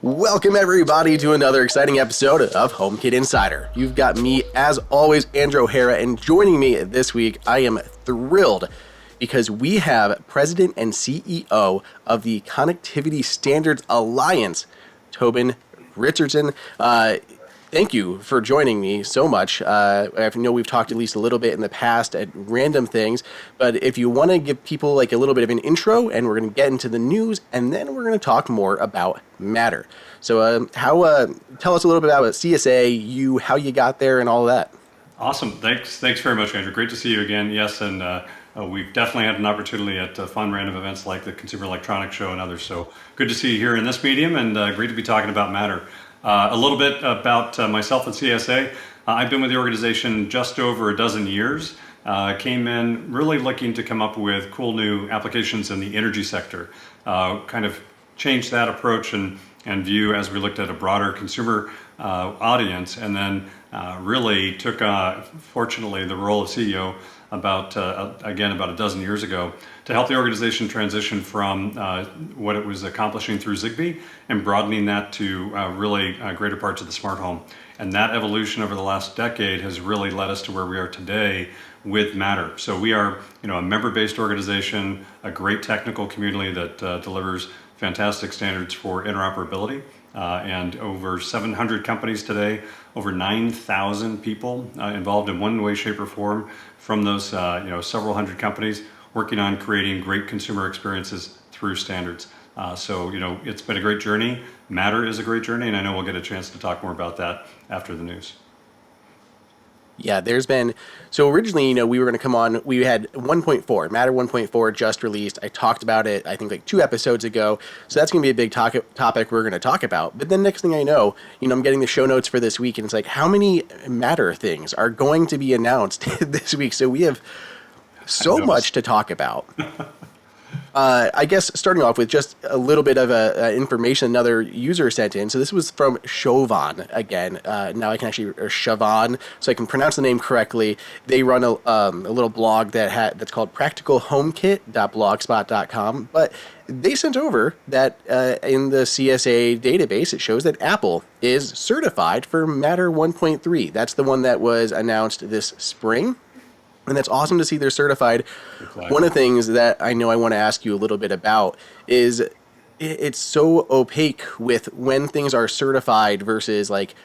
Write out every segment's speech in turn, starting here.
Welcome everybody to another exciting episode of HomeKit Insider. You've got me, as always, Andrew O'Hara, and joining me this week, I am thrilled because we have President and CEO of the Connectivity Standards Alliance, Tobin Richardson. Thank you for joining me so much. I know we've talked at least a little bit in the past at random things, but if you want to give people like a little bit of an intro, and we're going to get into the news, and then we're going to talk more about Matter. So, tell us a little bit about CSA, how you got there, and all of that. Awesome. Thanks very much, Andrew. Great to see you again. Yes, and we've definitely had an opportunity at fun random events like the Consumer Electronics Show and others. So good to see you here in this medium, and great to be talking about Matter. A little bit about myself at CSA. I've been with the organization just over a dozen years. Came in really looking to come up with cool new applications in the energy sector. Kind of changed that approach and view as we looked at a broader consumer audience, and then really took, fortunately, the role of CEO about a dozen years ago to help the organization transition from what it was accomplishing through Zigbee and broadening that to really greater parts of the smart home. And that evolution over the last decade has really led us to where we are today with Matter. So we are, a member-based organization, a great technical community that delivers fantastic standards for interoperability, and over 700 companies today, over 9,000 people involved in one way, shape, or form from those several hundred companies working on creating great consumer experiences through standards. So it's been a great journey. Matter is a great journey, and I know we'll get a chance to talk more about that after the news. Yeah, so originally, we were going to come on, we had 1.4, Matter 1.4 just released. I talked about it, I think like 2 episodes ago. So that's going to be a big topic we're going to talk about. But then next thing I know, I'm getting the show notes for this week, and it's like, how many Matter things are going to be announced this week? So we have so much to talk about. I guess starting off with just a little bit of information another user sent in. So this was from Chauvin again. Now I can actually, or Chauvin, so I can pronounce the name correctly. They run a little blog that's called practicalhomekit.blogspot.com. But they sent over that in the CSA database, it shows that Apple is certified for Matter 1.3. That's the one that was announced this spring. And that's awesome to see they're certified. Exactly. One of the things that I know I want to ask you a little bit about is it's so opaque with when things are certified versus like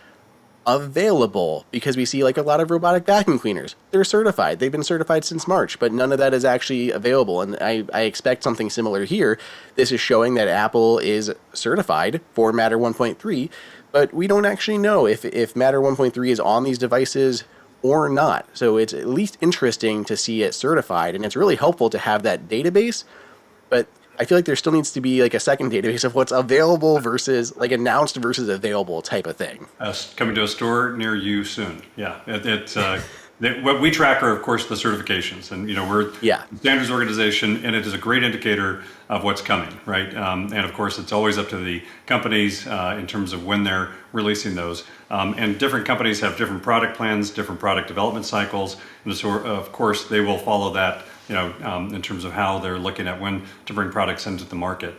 available, because we see like a lot of robotic vacuum cleaners. They're certified. They've been certified since March, but none of that is actually available. And I expect something similar here. This is showing that Apple is certified for Matter 1.3, but we don't actually know if Matter 1.3 is on these devices or not. So it's at least interesting to see it certified, and it's really helpful to have that database, but I feel like there still needs to be like a second database of what's available versus like announced versus available type of thing. Coming to a store near you soon. Yeah, what we track are, of course, the certifications, and we're a standards organization, and it is a great indicator of what's coming, right? And of course, it's always up to the companies in terms of when they're releasing those. And different companies have different product plans, different product development cycles, and so of course they will follow that. In terms of how they're looking at when to bring products into the market.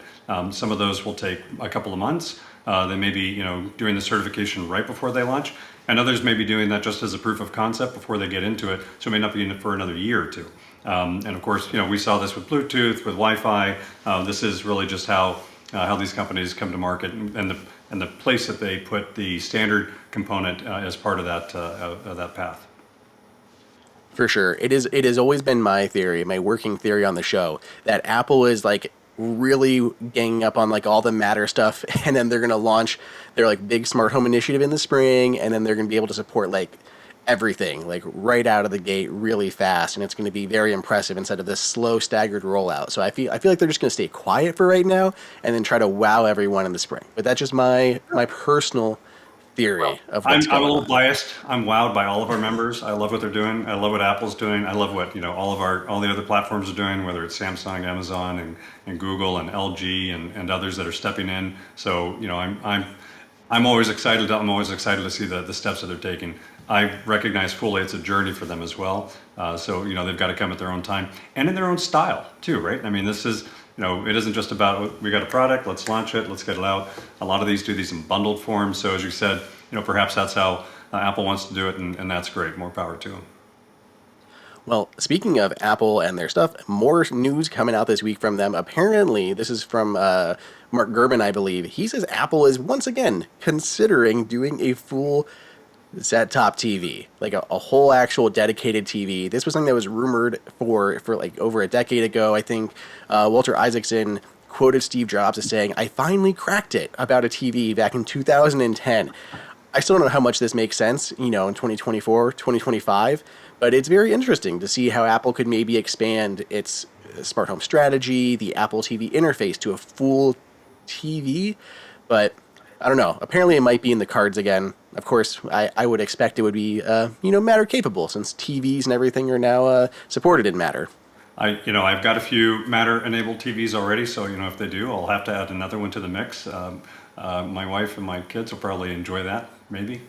Some of those will take a couple of months. They may be, doing the certification right before they launch, and others may be doing that just as a proof of concept before they get into it. So it may not be in it for another year or two. And of course, we saw this with Bluetooth, with Wi-Fi. This is really just how these companies come to market, and the place that they put the standard component as part of that path. For sure. It has always been my theory, my working theory on the show, that Apple is like really ganging up on like all the Matter stuff, and then they're going to launch their like big smart home initiative in the spring, and then they're going to be able to support like everything like right out of the gate really fast, and it's going to be very impressive instead of this slow staggered rollout. So I feel like they're just going to stay quiet for right now and then try to wow everyone in the spring. But that's just my personal theory of what's going on. I'm a little biased. I'm wowed by all of our members. I love what they're doing. I love what Apple's doing. I love what all the other platforms are doing, whether it's Samsung, Amazon, and Google, and LG, and others that are stepping in. So I'm always excited. I'm always excited to see the steps that they're taking. I recognize fully it's a journey for them as well. So they've got to come at their own time and in their own style too, right? I mean, this is it isn't just about we got a product, let's launch it, let's get it out. A lot of these do these in bundled forms. So as you said, perhaps that's how Apple wants to do it, and that's great. More power to them. Well, speaking of Apple and their stuff, more news coming out this week from them. Apparently, this is from Mark Gurman, I believe. He says Apple is once again considering doing a full set-top TV, like a whole actual dedicated TV. This was something that was rumored for like over a decade ago. I think Walter Isaacson quoted Steve Jobs as saying, "I finally cracked it" about a TV back in 2010. I still don't know how much this makes sense, in 2024, 2025, but it's very interesting to see how Apple could maybe expand its smart home strategy, the Apple TV interface to a full TV, but I don't know. Apparently it might be in the cards again. Of course, I would expect it would be, Matter capable, since TVs and everything are now supported in Matter. I've got a few Matter-enabled TVs already, so, if they do, I'll have to add another one to the mix. My wife and my kids will probably enjoy that, maybe.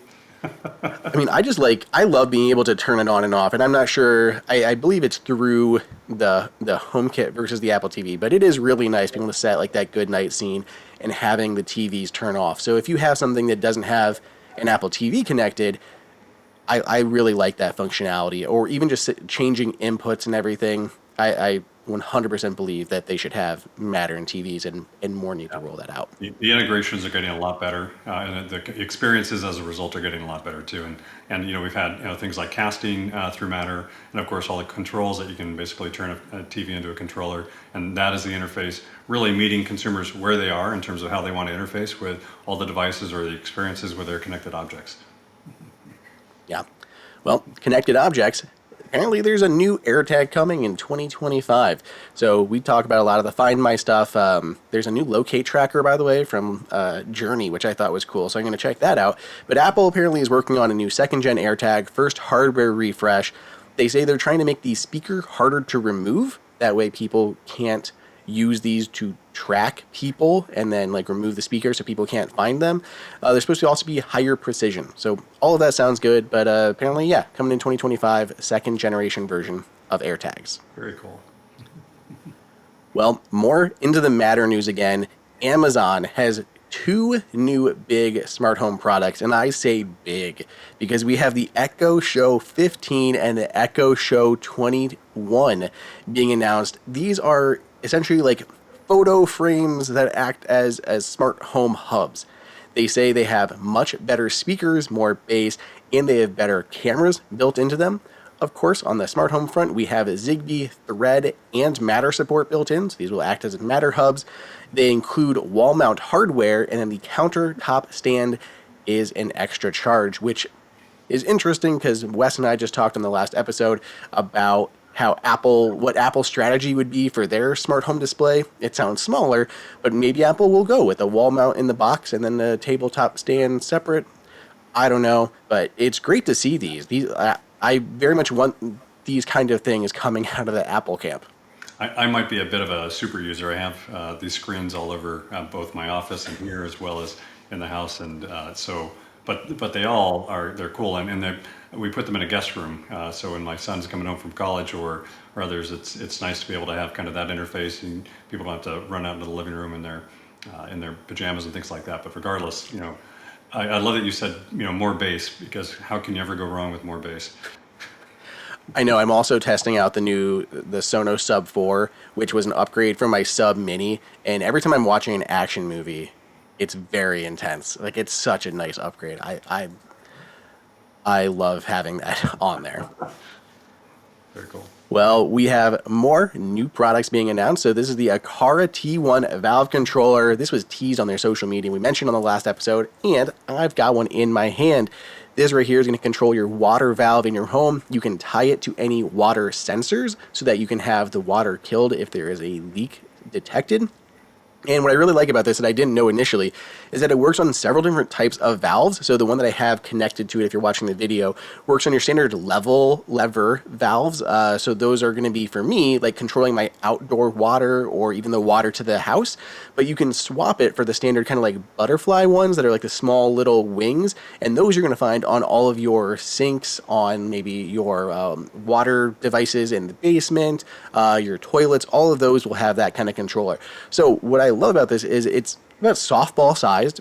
I mean, I love being able to turn it on and off, and I'm not sure, I believe it's through the HomeKit versus the Apple TV, but it is really nice being able to set like that good night scene and having the TVs turn off. So if you have something that doesn't have an Apple TV connected, I really like that functionality, or even just changing inputs and everything. I 100% believe that they should have Matter in TVs, and more need to roll that out. The integrations are getting a lot better, and the experiences as a result are getting a lot better too. And we've had things like casting through Matter, and of course all the controls that you can basically turn a TV into a controller, and that is the interface really meeting consumers where they are in terms of how they want to interface with all the devices or the experiences with their connected objects. Yeah. Well, connected objects. Apparently there's a new Airtag coming in 2025. So we talk about a lot of the Find My stuff. There's a new locate tracker, by the way, from Journey, which I thought was cool. So I'm going to check that out. But Apple apparently is working on a new second-gen AirTag, first hardware refresh. They say they're trying to make the speaker harder to remove. That way people can't use these to track people and then remove the speaker so people can't find them. They're supposed to also be higher precision. So all of that sounds good, but apparently, yeah, coming in 2025, second generation version of AirTags. Very cool. Well, more into the Matter news again. Amazon has two new big smart home products, and I say big because we have the Echo Show 15 and the Echo Show 21 being announced. These are essentially photo frames that act as smart home hubs. They say they have much better speakers, more bass, and they have better cameras built into them. Of course, on the smart home front, we have Zigbee, Thread, and Matter support built in, so these will act as Matter hubs. They include wall mount hardware, and then the countertop stand is an extra charge, which is interesting because Wes and I just talked on the last episode about what Apple's strategy would be for their smart home display. It sounds smaller, but maybe Apple will go with a wall mount in the box and then a tabletop stand separate. I don't know, but it's great to see these. I very much want these kind of things coming out of the Apple camp. I might be a bit of a super user. I have these screens all over both my office and here as well as in the house, and but they all they're cool, and we put them in a guest room. So when my son's coming home from college or others, it's nice to be able to have kind of that interface, and people don't have to run out into the living room in their pajamas and things like that. But regardless, I love that you said more bass, because how can you ever go wrong with more bass? I know. I'm also testing out the Sonos Sub 4, which was an upgrade from my Sub Mini, and every time I'm watching an action movie, it's very intense. It's such a nice upgrade. I love having that on there. Very cool. Well, we have more new products being announced. So this is the Aqara T1 valve controller. This was teased on their social media. We mentioned on the last episode, and I've got one in my hand. This right here is going to control your water valve in your home. You can tie it to any water sensors so that you can have the water killed if there is a leak detected. And what I really like about this that I didn't know initially is that it works on several different types of valves. So the one that I have connected to it, if you're watching the video, works on your standard lever valves. So those are going to be, for me, like controlling my outdoor water or even the water to the house. But you can swap it for the standard kind of like butterfly ones that are like the small little wings. And those you're going to find on all of your sinks, on maybe your water devices in the basement, your toilets. All of those will have that kind of controller. So what I love about this is it's about softball sized,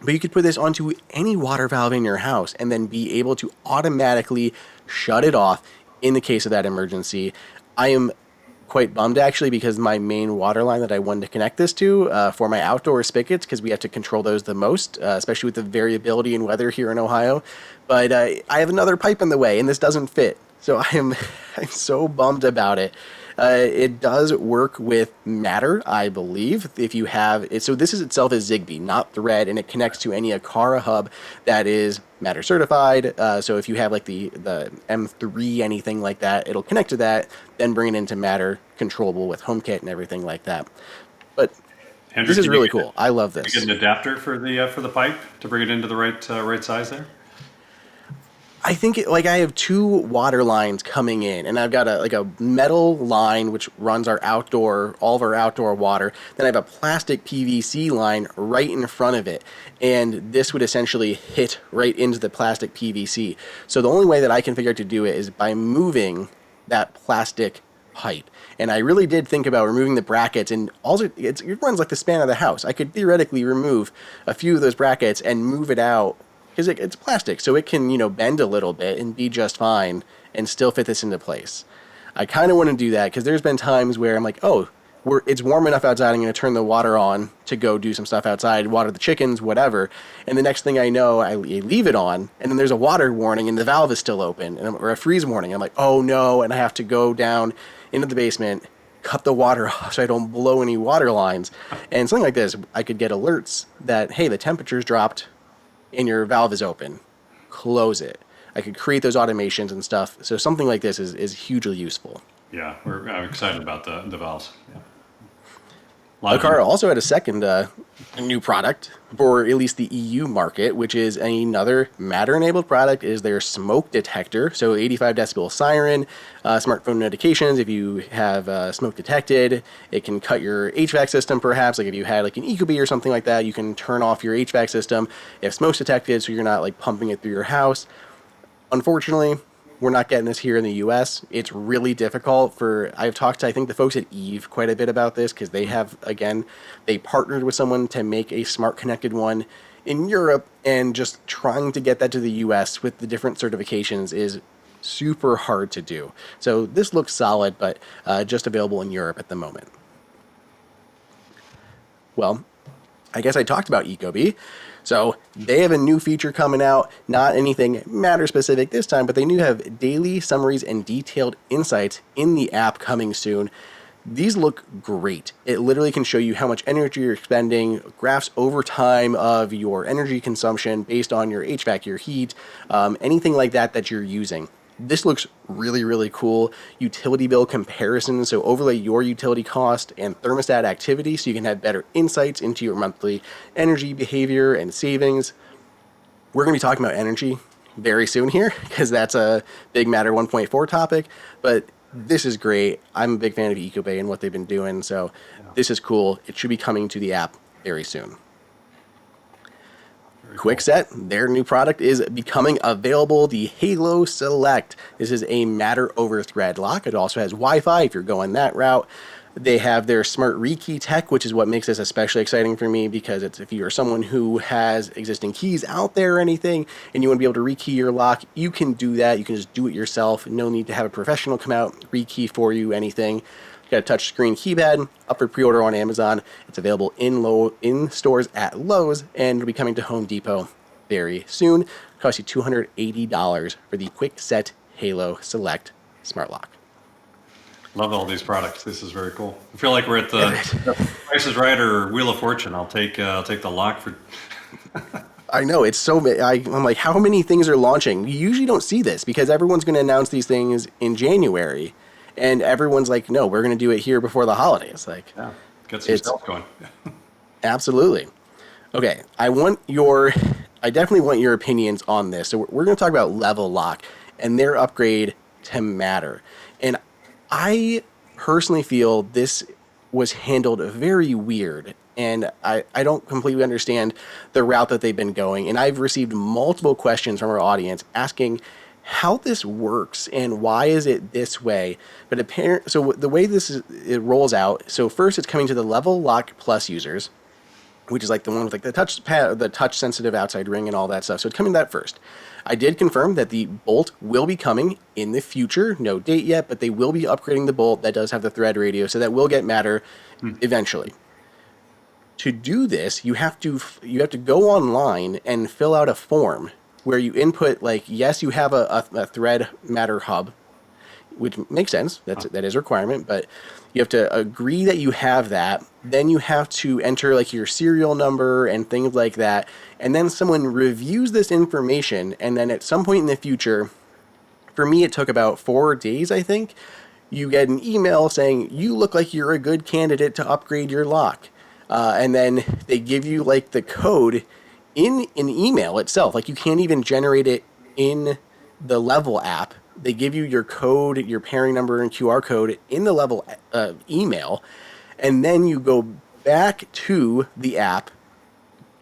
but you could put this onto any water valve in your house and then be able to automatically shut it off in the case of that emergency. I am quite bummed actually, because my main water line that I wanted to connect this to for my outdoor spigots, because we have to control those the most, especially with the variability in weather here in Ohio. But I have another pipe in the way and this doesn't fit. So I'm so bummed about it. It does work with Matter, I believe, if you have it. So this is itself is Zigbee, not Thread, and it connects to any Aqara hub that is Matter certified. So if you have like the M3, anything like that, it'll connect to that, then bring it into Matter, controllable with HomeKit and everything like that. But Andrew, this is really cool. I love this. Did you get an adapter for the pipe to bring it into the right size there? I think I have two water lines coming in, and I've got a metal line which runs all of our outdoor water. Then I have a plastic PVC line right in front of it, and this would essentially hit right into the plastic PVC. So the only way that I can figure out to do it is by moving that plastic pipe. And I really did think about removing the brackets, and also it runs like the span of the house. I could theoretically remove a few of those brackets and move it out, because it's plastic, so it can, bend a little bit and be just fine and still fit this into place. I kind of want to do that because there's been times where I'm like, oh, it's warm enough outside, I'm going to turn the water on to go do some stuff outside, water the chickens, whatever. And the next thing I know, I leave it on, and then there's a water warning and the valve is still open, or a freeze warning. I'm like, oh no, and I have to go down into the basement, cut the water off so I don't blow any water lines. And something like this, I could get alerts that, hey, the temperature's dropped, and your valve is open, close it. I could create those automations and stuff. So something like this is hugely useful. Yeah, we're excited about the valves. Yeah. Aqara also had a second new product for at least the EU market, which is another Matter-enabled product. It is their smoke detector. So 85 decibel siren, smartphone notifications. If you have smoke detected, it can cut your HVAC system perhaps. Like if you had like an Ecobee or something like that, you can turn off your HVAC system if smoke's detected, so you're not like pumping it through your house. Unfortunately, we're not getting this here in the US. It's really difficult I've talked to, I think, the folks at Eve quite a bit about this, because they have, again, they partnered with someone to make a smart connected one in Europe, and just trying to get that to the US with the different certifications is super hard to do. So this looks solid, but just available in Europe at the moment. Well, I guess I talked about Ecobee. So they have a new feature coming out, not anything Matter specific this time, but they do have daily summaries and detailed insights in the app coming soon. These look great. It literally can show you how much energy you're expending, graphs over time of your energy consumption based on your HVAC, your heat, anything like that you're using. This looks really, really cool. Utility bill comparison, so overlay your utility cost and thermostat activity so you can have better insights into your monthly energy behavior and savings. We're going to be talking about energy very soon here, because that's a big Matter 1.4 topic, but this is great. I'm a big fan of Ecobee and what they've been doing, so This is cool. It should be coming to the app very soon. Kwikset, their new product is becoming available, the Halo Select. This is a Matter over Thread lock. It also has Wi-Fi if you're going that route. They have their smart rekey tech, which is what makes this especially exciting for me, because it's if you're someone who has existing keys out there or anything and you want to be able to rekey your lock, you can do that. You can just do it yourself. No need to have a professional come out, rekey for you, anything. Got a touch screen keypad, up for pre-order on Amazon. It's available in stores at Lowe's, and it'll be coming to Home Depot very soon. It costs you $280 for the Kwikset Halo Select Smart Lock. Love all these products. This is very cool. I feel like we're at the Price is Right or Wheel of Fortune. I'll take the lock for. I know, it's so. I'm like, how many things are launching? You usually don't see this because everyone's going to announce these things in January. And everyone's like, no, we're going to do it here before the holidays. Like, Yeah. get some sales going. Absolutely. Okay, I definitely want your opinions on this. So we're going to talk about Level Lock and their upgrade to Matter. And I personally feel this was handled very weird. And I don't completely understand the route that they've been going. And I've received multiple questions from our audience asking how this works and why is it this way. But so the way it rolls out. So first, it's coming to the Level Lock Plus users, which is like the one with like the touch sensitive outside ring and all that stuff. So it's coming to that first. I did confirm that the Bolt will be coming in the future. No date yet, but they will be upgrading the Bolt. That does have the thread radio, so that will get Matter eventually. To do this, you have to go online and fill out a form where you input like, yes, you have a thread Matter hub, which makes sense. That is a requirement, but you have to agree that you have that. Then you have to enter like your serial number and things like that. And then someone reviews this information, and then at some point in the future, for me, it took about 4 days, I think, you get an email saying, you look like you're a good candidate to upgrade your lock. And then they give you like the code in an email itself. Like you can't even generate it in the Level app. They give you your code, your pairing number, and QR code in the Level email, and then you go back to the app.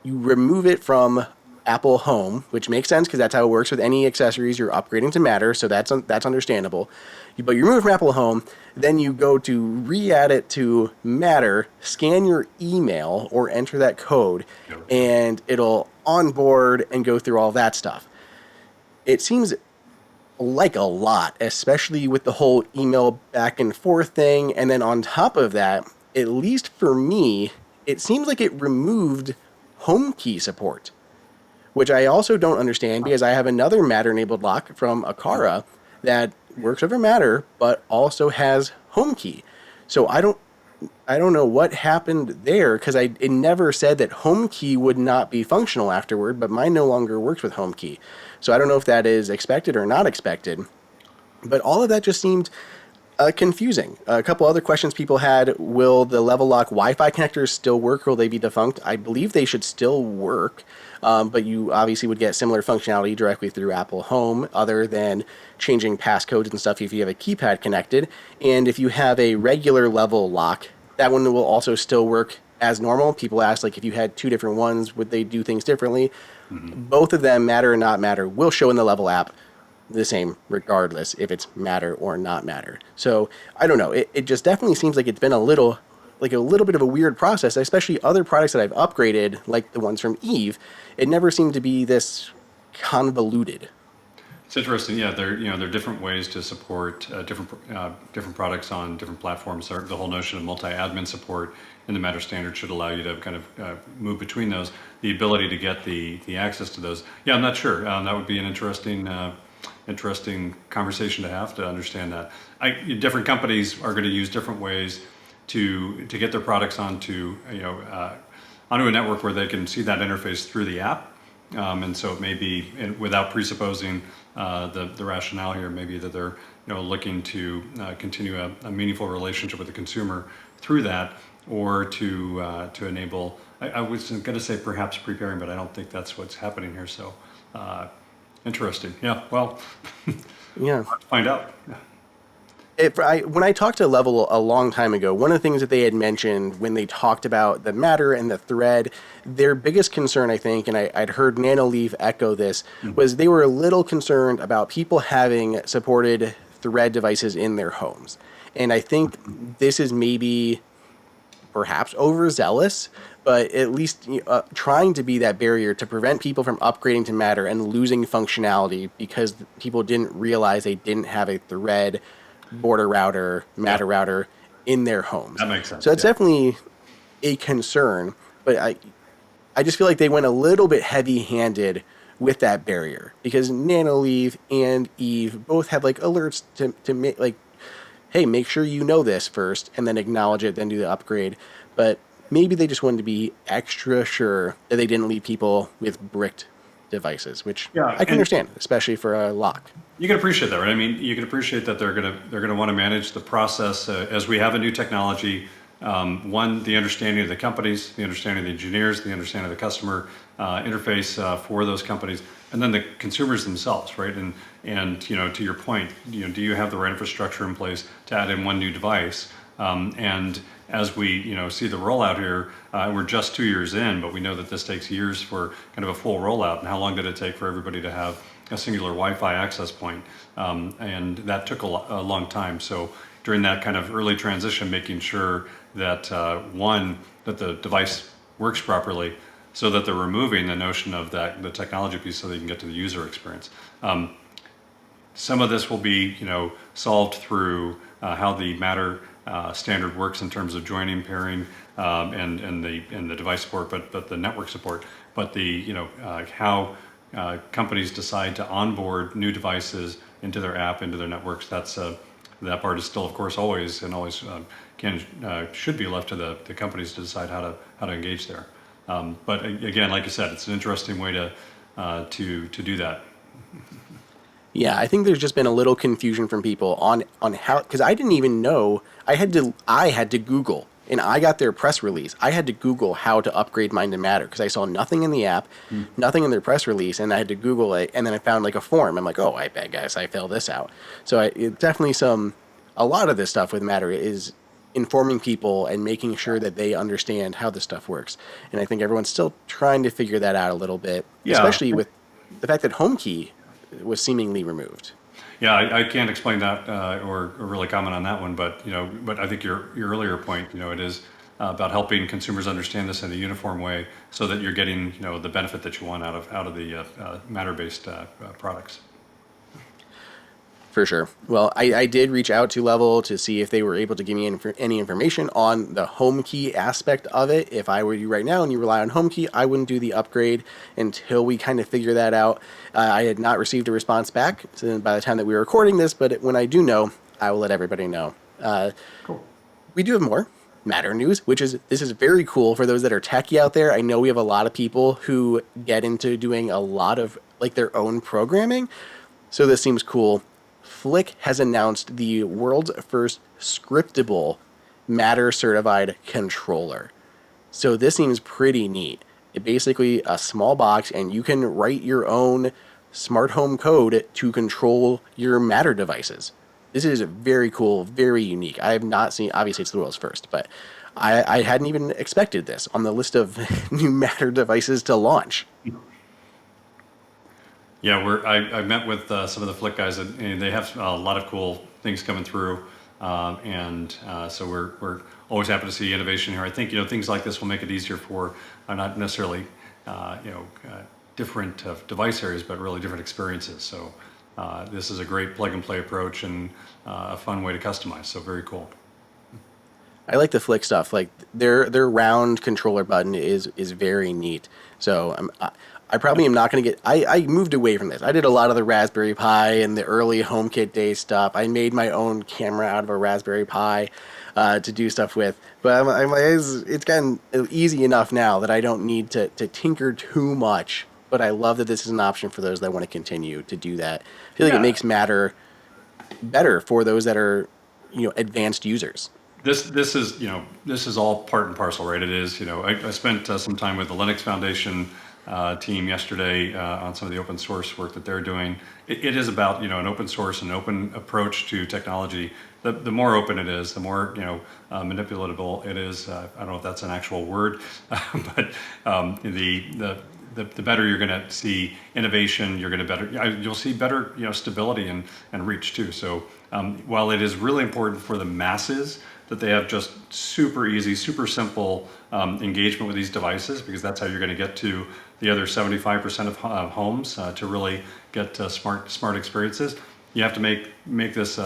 You remove it from Apple Home, which makes sense because that's how it works with any accessories. You're upgrading to Matter, so that's understandable. But you remove it from Apple Home, then you go to re-add it to Matter, scan your email or enter that code, and it'll onboard and go through all that stuff. It seems like a lot, especially with the whole email back and forth thing. And then on top of that, at least for me, it seems like it removed HomeKey support, which I also don't understand because I have another Matter-enabled lock from Aqara that works over Matter, but also has HomeKey. So I don't know what happened there because it never said that HomeKey would not be functional afterward, but mine no longer works with HomeKey. So I don't know if that is expected or not expected, but all of that just seemed confusing. A couple other questions people had: will the Level Lock Wi-Fi connectors still work, or will they be defunct? I believe they should still work, but you obviously would get similar functionality directly through Apple Home, other than changing passcodes and stuff if you have a keypad connected. And if you have a regular Level Lock, that one will also still work as normal. People ask, like, if you had two different ones, would they do things differently? Both of them, Matter and not Matter, will show in the Level app the same regardless if it's Matter or not Matter. So I don't know. It just definitely seems like it's been a little bit of a weird process, especially other products that I've upgraded, like the ones from Eve. It never seemed to be this convoluted. It's interesting. Yeah, there are different ways to support different products on different platforms. The whole notion of multi-admin support in the Matter standard should allow you to kind of move between those. The ability to get the access to those. Yeah, I'm not sure. That would be an interesting conversation to have to understand that. Different companies are going to use different ways to get their products onto a network where they can see that interface through the app. And so it may be, without presupposing the rationale here, maybe that they're looking to continue a meaningful relationship with the consumer through that, or to enable. I was going to say perhaps preparing, but I don't think that's what's happening here. So interesting. Yeah. Well. Yeah. Find out. When I talked to Level a long time ago, one of the things that they had mentioned when they talked about the Matter and the thread, their biggest concern, I think, and I'd heard Nanoleaf echo this, was they were a little concerned about people having supported thread devices in their homes. And I think this is maybe perhaps overzealous, but at least trying to be that barrier to prevent people from upgrading to Matter and losing functionality because people didn't realize they didn't have a thread border router, Matter router in their homes. That makes sense. So it's definitely a concern, but I just feel like they went a little bit heavy-handed with that barrier because Nanoleaf and Eve both have like alerts to make like, hey, make sure you know this first and then acknowledge it, then do the upgrade. But maybe they just wanted to be extra sure that they didn't leave people with bricked devices, which I can understand, especially for a lock. You can appreciate that, right? I mean, you can appreciate that they're gonna want to manage the process as we have a new technology. one, the understanding of the companies, the understanding of the engineers, the understanding of the customer interface for those companies, and then the consumers themselves, right? And to your point, do you have the right infrastructure in place to add in one new device? And as we see the rollout here, we're just 2 years in, but we know that this takes years for kind of a full rollout. And how long did it take for everybody to have a singular Wi-Fi access point? And that took a long time. So during that kind of early transition, making sure that one, that the device works properly, so that they're removing the notion of the technology piece so they can get to the user experience. Some of this will be solved through how the Matter standard works in terms of joining, pairing, and the device support, but the network support. But how companies decide to onboard new devices into their app, into their networks, that part is still, of course, always should be left to the companies to decide how to engage there. But again, like you said, it's an interesting way to do that. Yeah, I think there's just been a little confusion from people on how, because I didn't even know. I had to Google, and I got their press release. I had to Google how to upgrade mine to Matter because I saw nothing in the app, nothing in their press release, and I had to Google it, and then I found like a form. I'm like, oh, I guess I filled this out. So it definitely a lot of this stuff with Matter is informing people and making sure that they understand how this stuff works. And I think everyone's still trying to figure that out a little bit, especially with the fact that HomeKey was seemingly removed. Yeah, I can't explain that or really comment on that one, but I think your earlier point, it is about helping consumers understand this in a uniform way, so that you're getting the benefit that you want out of the Matter-based products. For sure. Well, I did reach out to Level to see if they were able to give me any information on the HomeKey aspect of it. If I were you right now and you rely on HomeKey, I wouldn't do the upgrade until we kind of figure that out. I had not received a response back by the time that we were recording this, but when I do know, I will let everybody know. Cool. We do have more Matter news, this is very cool for those that are techie out there. I know we have a lot of people who get into doing a lot of like their own programming, so this seems cool. Flic has announced the world's first scriptable Matter certified controller. So this seems pretty neat. It's basically a small box, and you can write your own smart home code to control your Matter devices. This is very cool, very unique. I have not seen, obviously it's the world's first, but I hadn't even expected this on the list of new Matter devices to launch. Yeah, I met with some of the Flic guys, and they have a lot of cool things coming through, so we're always happy to see innovation here. I think things like this will make it easier for not necessarily different device areas, but really different experiences. So this is a great plug and play approach and a fun way to customize. So very cool. I like the Flic stuff. Like their round controller button is very neat. So I probably am not going to get... I moved away from this. I did a lot of the Raspberry Pi and the early HomeKit day stuff. I made my own camera out of a Raspberry Pi to do stuff with. But it's gotten easy enough now that I don't need to tinker too much. But I love that this is an option for those that want to continue to do that. I feel like it makes Matter better for those that are advanced users. This is all part and parcel, right? It is, I spent some time with the Linux Foundation team yesterday on some of the open source work that they're doing. It is about an open source and open approach to technology. The more open it is, the more manipulatable it is. I don't know if that's an actual word, but the better you're going to see innovation. You'll see better stability and reach too. So while it is really important for the masses that they have just super easy, super simple engagement with these devices, because that's how you're going to get to the other 75% of homes to really get smart experiences. You have to make this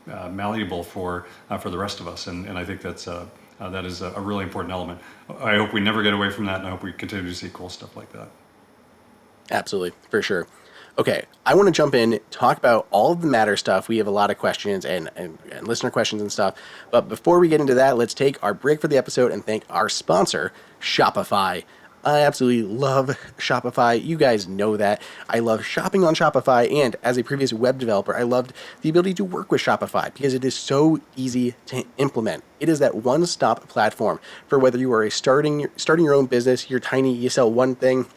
malleable for the rest of us, and I think that is a really important element. I hope we never get away from that, and I hope we continue to see cool stuff like that. Absolutely, for sure. Okay, I want to jump in, talk about all of the Matter stuff. We have a lot of questions and listener questions and stuff. But before we get into that, let's take our break for the episode and thank our sponsor, Shopify. I absolutely love Shopify. You guys know that. I love shopping on Shopify, and as a previous web developer, I loved the ability to work with Shopify because it is so easy to implement. It is that one-stop platform for whether you are starting your own business, you're tiny, you sell one thing,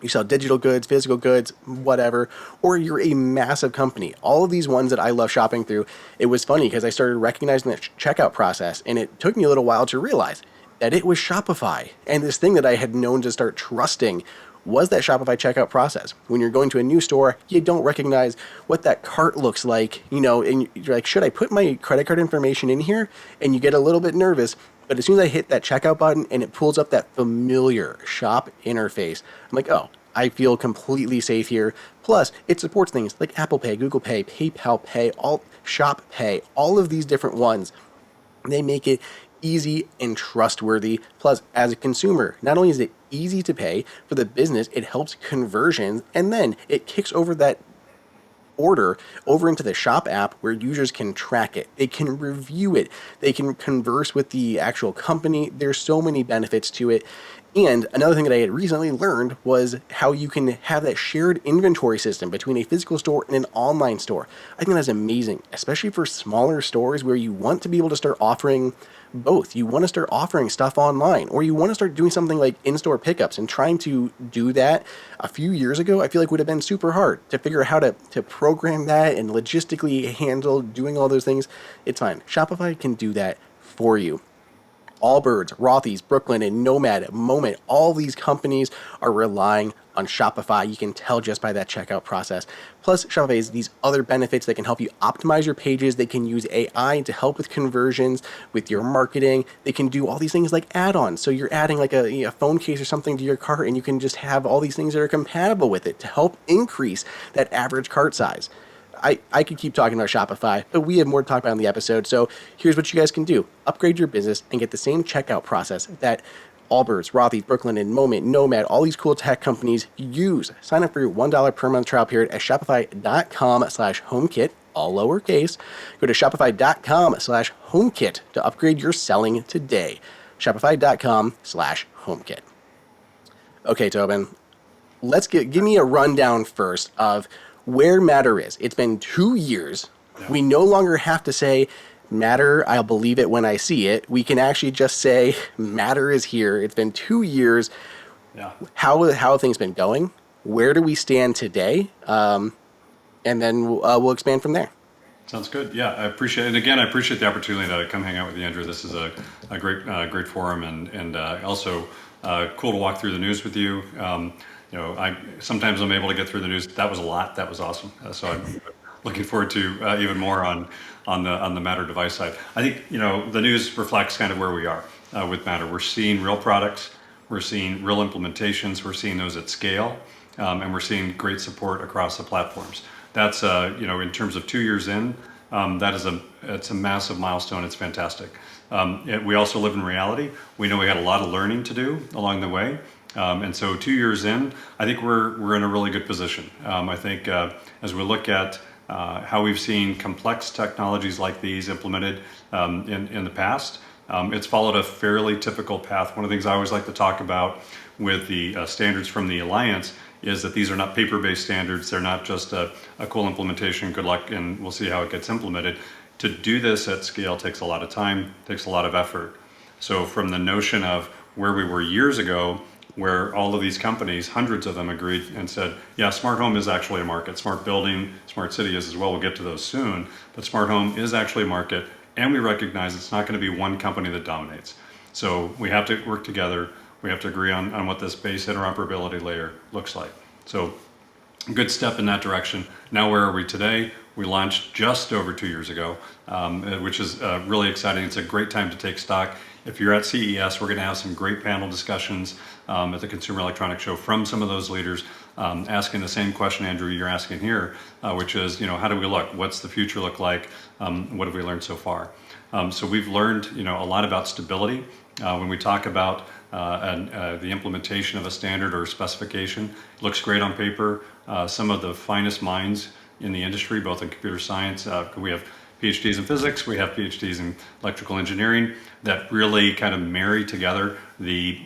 you sell digital goods, physical goods, whatever, or you're a massive company. All of these ones that I love shopping through, it was funny because I started recognizing the checkout process, and it took me a little while to realize that it was Shopify. And this thing that I had known to start trusting was that Shopify checkout process. When you're going to a new store, you don't recognize what that cart looks like, and you're like, should I put my credit card information in here? And you get a little bit nervous. But as soon as I hit that checkout button and it pulls up that familiar shop interface, I'm like, oh, I feel completely safe here. Plus, it supports things like Apple Pay, Google Pay, PayPal Pay, all Shop Pay, all of these different ones. They make it easy and trustworthy. Plus, as a consumer, not only is it easy to pay for the business, it helps conversions, and then it kicks over that order over into the shop app where users can track it. They can review it. They can converse with the actual company. There's so many benefits to it. And another thing that I had recently learned was how you can have that shared inventory system between a physical store and an online store. I think that's amazing, especially for smaller stores where you want to be able to start offering both. You want to start offering stuff online, or you want to start doing something like in-store pickups. And trying to do that a few years ago, I feel like would have been super hard to figure out how to program that and logistically handle doing all those things. It's fine. Shopify can do that for you. Allbirds, Rothy's, Brooklyn, and Nomad, Moment, all these companies are relying on Shopify. You can tell just by that checkout process. Plus, Shopify has these other benefits that can help you optimize your pages. They can use AI to help with conversions, with your marketing. They can do all these things like add-ons. So you're adding like a phone case or something to your cart, and you can just have all these things that are compatible with it to help increase that average cart size. I could keep talking about Shopify, but we have more to talk about in the episode. So here's what you guys can do. Upgrade your business and get the same checkout process that Allbirds, Rothy's, Brooklyn, and Moment, Nomad, all these cool tech companies use. Sign up for your $1 per month trial period at shopify.com/HomeKit, all lowercase. Go to shopify.com/HomeKit to upgrade your selling today. Shopify.com/HomeKit. Okay, Tobin, give me a rundown first of where Matter is. It's been 2 years. Yeah. We no longer have to say Matter, I'll believe it when I see it. We can actually just say Matter is here. It's been 2 years. Yeah. How have things been going? Where do we stand today? And then we'll expand from there. Sounds good. Yeah, I appreciate it. And again, I appreciate the opportunity to come hang out with you, Andrew. This is a great forum, and also cool to walk through the news with you. Sometimes I'm able to get through the news. That was a lot. That was awesome. So I'm looking forward to even more on the Matter device side. I think the news reflects kind of where we are with Matter. We're seeing real products. We're seeing real implementations. We're seeing those at scale, and we're seeing great support across the platforms. That's in terms of 2 years in, it's a massive milestone. It's fantastic. We also live in reality. We know we had a lot of learning to do along the way. And so 2 years in, I think we're in a really good position. I think as we look at how we've seen complex technologies like these implemented in the past, it's followed a fairly typical path. One of the things I always like to talk about with the standards from the Alliance is that these are not paper-based standards. They're not just a cool implementation, good luck, and we'll see how it gets implemented. To do this at scale takes a lot of time, takes a lot of effort. So from the notion of where we were years ago, where all of these companies, hundreds of them, agreed and said, yeah, smart home is actually a market. Smart building, smart city is as well. We'll get to those soon. But smart home is actually a market, and we recognize it's not going to be one company that dominates. So we have to work together. We have to agree on what this base interoperability layer looks like. So good step in that direction. Now where are we today? We launched just over 2 years ago, which is really exciting. It's a great time to take stock. If you're at CES, we're going to have some great panel discussions at the Consumer Electronics Show from some of those leaders, asking the same question, Andrew, you're asking here, which is, how do we look? What's the future look like? What have we learned so far? So we've learned, a lot about stability. When we talk about the implementation of a standard or specification, it looks great on paper. Some of the finest minds in the industry, both in computer science, we have PhDs in physics, we have PhDs in electrical engineering that really kind of marry together the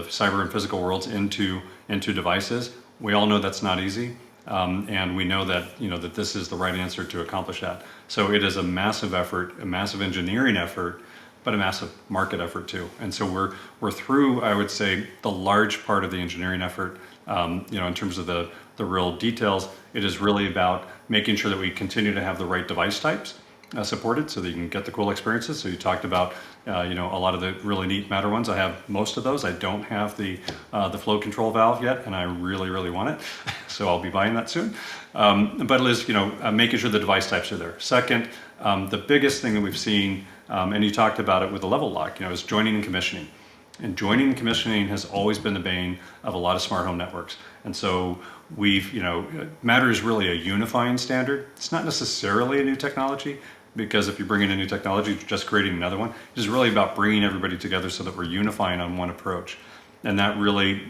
cyber and physical worlds into devices. We all know that's not easy, and we know that that this is the right answer to accomplish that. So it is a massive effort, a massive engineering effort, but a massive market effort too. And so we're through, I would say, the large part of the engineering effort. In terms of the real details, it is really about making sure that we continue to have the right device types supported so that you can get the cool experiences. So you talked about a lot of the really neat Matter ones. I have most of those. I don't have the flow control valve yet, and I really want it. So I'll be buying that soon. But it is making sure the device types are there. Second, the biggest thing that we've seen, and you talked about it with the level lock, is joining and commissioning. And joining and commissioning has always been the bane of a lot of smart home networks. And so we've, Matter is really a unifying standard. It's not necessarily a new technology, because if you bring in a new technology, you're just creating another one. It's really about bringing everybody together so that we're unifying on one approach. And that really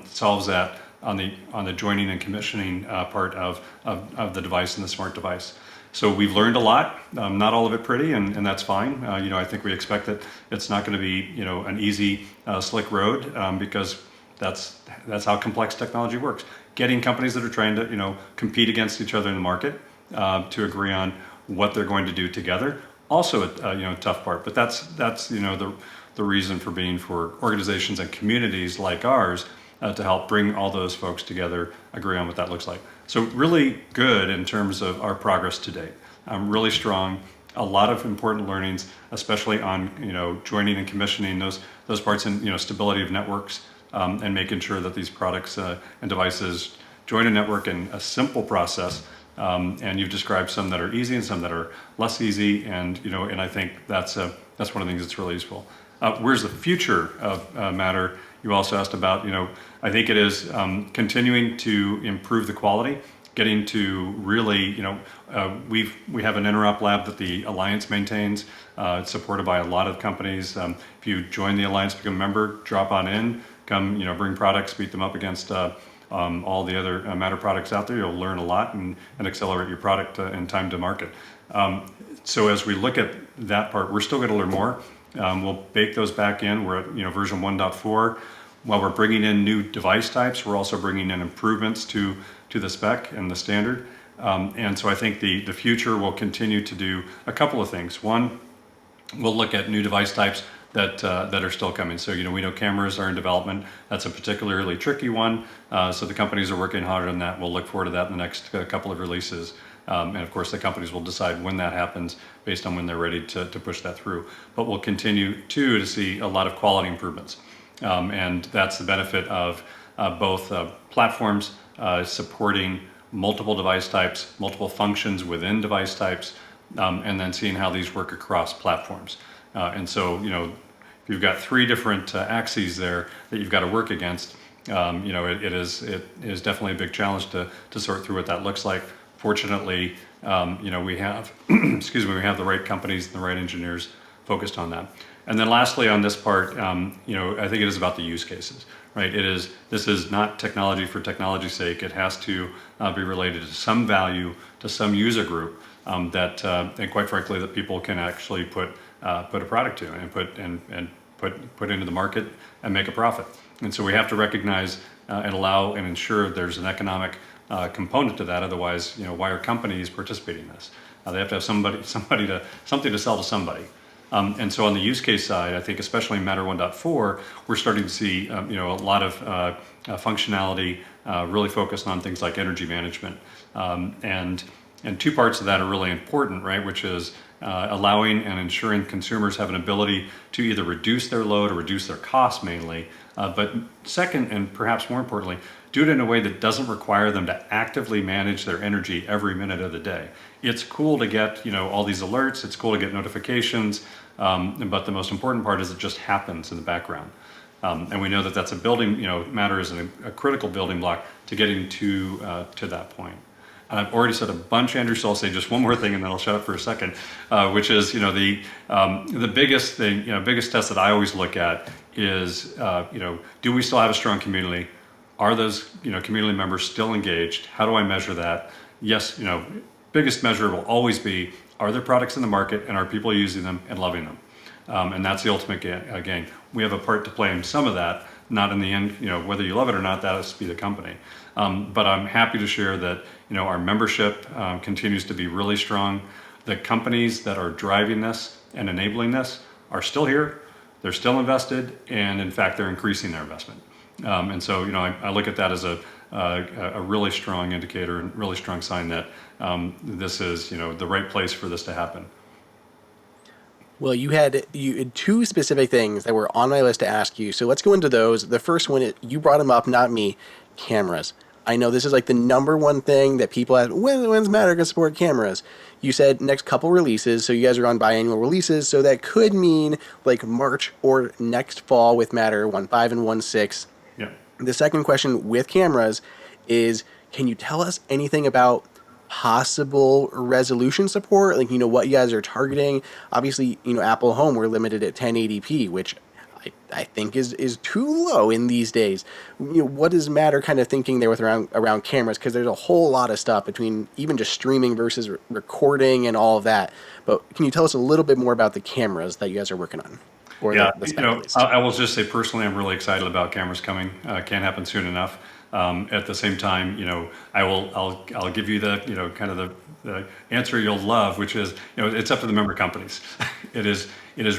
solves that on the joining and commissioning part of the device and the smart device. So we've learned a lot, not all of it pretty, and that's fine. I think we expect that it's not going to be, an easy, slick road, because that's how complex technology works. Getting companies that are trying to, compete against each other in the market to agree on what they're going to do together, also a tough part. But that's the reason for being for organizations and communities like ours to help bring all those folks together, agree on what that looks like. So really good in terms of our progress to date. Really strong. A lot of important learnings, especially on joining and commissioning those parts, and stability of networks, and making sure that these products and devices join a network in a simple process. And you've described some that are easy and some that are less easy, and and I think that's one of the things that's really useful. Where's the future of Matter? You also asked about, I think it is continuing to improve the quality, getting to really, we have an interop lab that the Alliance maintains. It's supported by a lot of companies. If you join the Alliance, become a member, drop on in, come, bring products, beat them up against all the other Matter products out there. You'll learn a lot and accelerate your product and time to market. So as we look at that part, we're still going to learn more. We'll bake those back in. We're at version 1.4. While we're bringing in new device types, we're also bringing in improvements to the spec and the standard. And so I think the future will continue to do a couple of things. One, we'll look at new device types that are still coming. So we know cameras are in development. That's a particularly tricky one. So the companies are working hard on that. We'll look forward to that in the next couple of releases. And of course, the companies will decide when that happens based on when they're ready to push that through. But we'll continue to see a lot of quality improvements. And that's the benefit of both platforms supporting multiple device types, multiple functions within device types, and then seeing how these work across platforms. And so, if you've got three different axes there that you've got to work against, it is definitely a big challenge to sort through what that looks like. Fortunately, we have, we have the right companies and the right engineers focused on that. And then lastly on this part, I think it is about the use cases, right? This is not technology for technology's sake. It has to be related to some value, to some user group that, and quite frankly, that people can actually put a product to and put into the market and make a profit. And so we have to recognize and allow and ensure there's an economic component to that. Otherwise, why are companies participating in this? They have to have something to sell to somebody. And so on the use case side, I think especially in Matter 1.4, we're starting to see a lot of functionality really focused on things like energy management. And two parts of that are really important, right? Which is allowing and ensuring consumers have an ability to either reduce their load or reduce their costs mainly. But second, and perhaps more importantly, do it in a way that doesn't require them to actively manage their energy every minute of the day. It's cool to get all these alerts. It's cool to get notifications. But the most important part is it just happens in the background. And we know that that's a building, Matter is a critical building block to getting to that point. And I've already said a bunch, Andrew, so I'll say just one more thing and then I'll shut up for a second, which is, the biggest thing, biggest test that I always look at is, do we still have a strong community? Are those, community members still engaged? How do I measure that? Yes, biggest measure will always be, are there products in the market and are people using them and loving them? And that's the ultimate gain. We have a part to play in some of that, not in the end, whether you love it or not, that has to be the company. But I'm happy to share that, our membership continues to be really strong. The companies that are driving this and enabling this are still here. They're still invested, and in fact, they're increasing their investment. And so, I look at that as a really strong indicator and really strong sign that this is, the right place for this to happen. Well, you had two specific things that were on my list to ask you. So let's go into those. The first one, you brought them up, not me, cameras. I know this is like the number one thing that people ask, when's Matter going to support cameras? You said next couple releases, so you guys are on biannual releases, so that could mean like March or next fall with Matter 1.5 and 1.6. Yeah. The second question with cameras is, can you tell us anything about possible resolution support? Like, what you guys are targeting? Obviously, Apple Home, we're limited at 1080p, which I think is too low in these days. What does Matter kind of thinking there with around cameras? Because there's a whole lot of stuff between even just streaming versus recording and all of that. But can you tell us a little bit more about the cameras that you guys are working on? Or Yeah, the spec at least? I will just say personally, I'm really excited about cameras coming. Can't happen soon enough. At the same time, I'll give you the, kind of the answer you'll love, which is, it's up to the member companies. It is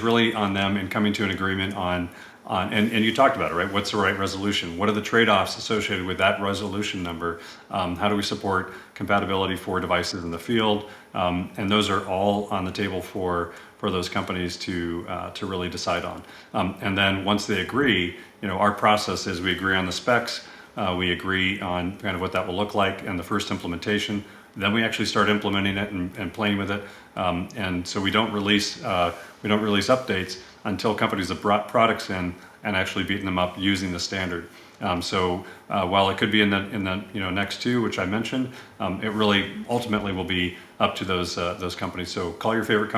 really on them in coming to an agreement on and you talked about it, right? What's the right resolution? What are the trade-offs associated with that resolution number? How do we support compatibility for devices in the field? And those are all on the table for those companies to really decide on. And then once they agree, our process is we agree on the specs, we agree on kind of what that will look like and the first implementation. Then we actually start implementing it and playing with it. And so we don't release updates until companies have brought products in and actually beaten them up using the standard. So while it could be in the next two, which I mentioned, it really ultimately will be up to those companies. So call your favorite